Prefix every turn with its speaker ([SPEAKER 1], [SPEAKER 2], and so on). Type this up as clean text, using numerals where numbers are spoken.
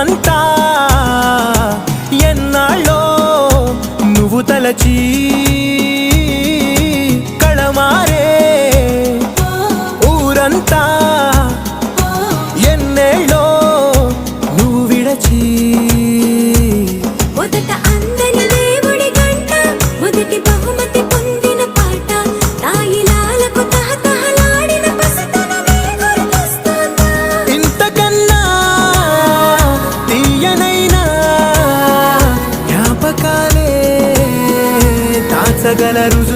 [SPEAKER 1] ఊరంతా ఎన్నాళ్ళో నువ్వు తలచి కళమారే ఊరంతా ఎన్నేళ్ళో నువ్వు విడచి
[SPEAKER 2] మొదట అందని దేవుడి గంట మొదటి బహుమతి పొందిన పాట తాయిలాలకు తహతహలాడిన పసితనమే గుర్తొస్తుందా
[SPEAKER 1] ఇంతకన్నా తీయనైనా జ్ఞాపకాలే దాచగలరు